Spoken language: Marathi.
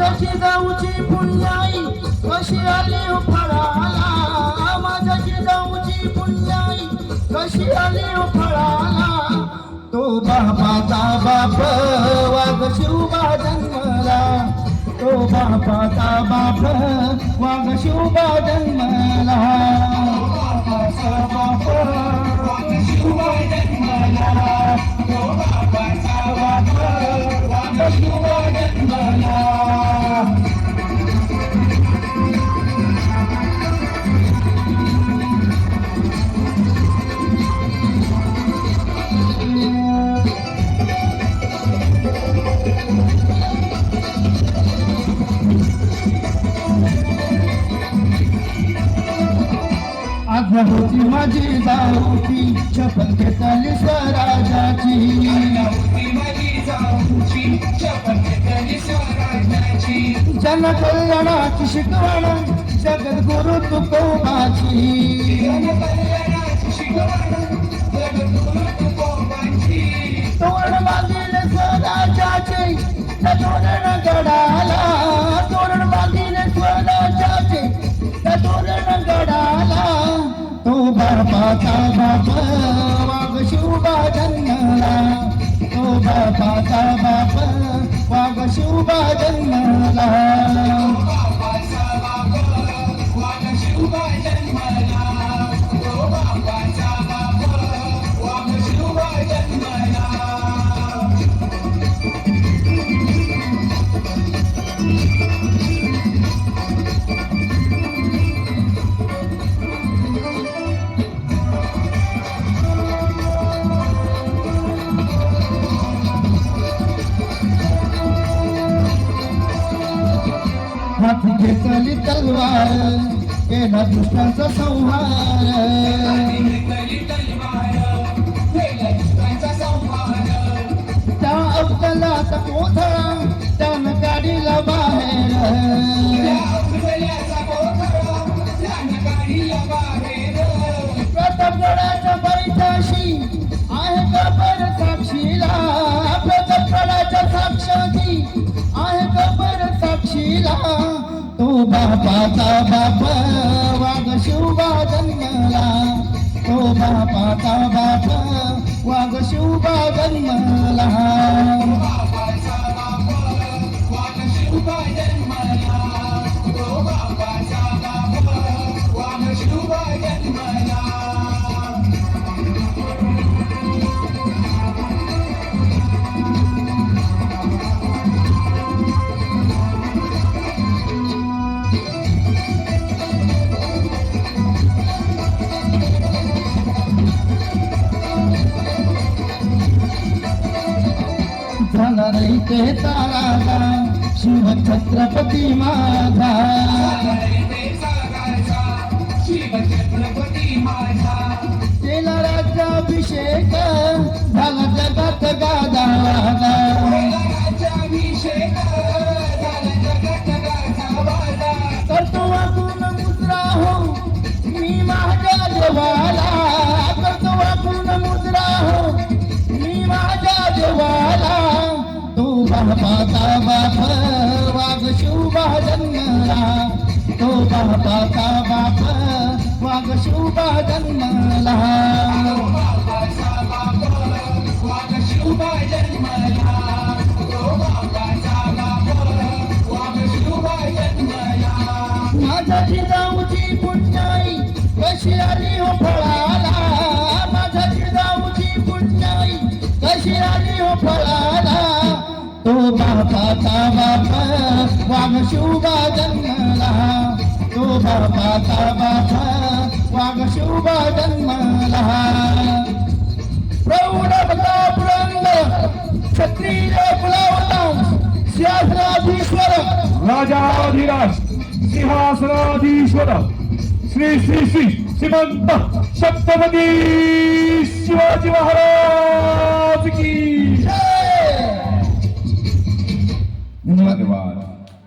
माझ्या जिजाऊची पुण्याई कशी आली हो फळाला, माझ्या जिजाऊची पुण्याई कशी आली हो फळाला. तो बापाचा बाप वाघ शिवबा जन्मला, तो बापाचा बाप वाघ शिवबा जन्मला. बापाचा बाप वाघ शिवबा जन्मला, तो बापाचा बाप वाघ शिवबा जन्मला. आज होती माझी जाऊची शपथ घेतली स्वराजाची, जनकल्याणाची शिकवण जगद्गुरु तुकोबाची. तोरण बांधिले स्वराजाचे त्या तोरण गडाला, तोरण बांधिले स्वराजाचे त्या तोरण गडाला. तो बापाचा बाप वाघ शिवबा जन्मला, तो बापाचा बाप वाघ शिवबा जन्मला. हाती घेतली तलवार केला दुष्टांचा संहार, त्या अवतलाचा कोथळा त्यानं गाडीला बाहेर. प्रतापगडाच्या बैठाशी आहे कबर साक्षीला, प्रतापगडाच्या साक्षाची आहे कबर साक्षीला. तो बापाचा बाप वाघ शिवबा जन्मला, तो बापाचा बाप वाघ शिवबा जन्मला. झाला नाही ते तारा शिव छत्रपती माझा, केला राज्याभिषेक झाला जगात गादा. करतो वाकून मुद्रा हो मी माझ्या देवाला, करतो वाकून मुद्रा हो मी माझ्या देवाला. तो बापाचा बाप वाघ शिवबा जन्मला, तो बापाचा बाप वाघ शिवबा जन्मला. माझ्या जिजाऊची पुण्याई कशी आली हो फळाला, माझ्या जिजाऊची पुण्याई कशी आली हो फळाला. तो बापाचा बाप वाघ शिवबा जन्मला, तो बापाचा बाप वाघ शिवबा जन्मला. प्रौढ प्रतापरंग क्षत्रिय कुलावतांश सिंहासनाधीश्वर राजाधिराज सिंहासनाधीश्वर श्री श्री श्री श्रीमंत छत्रपती शिवाजी महाराज की जय. धन्यवाद.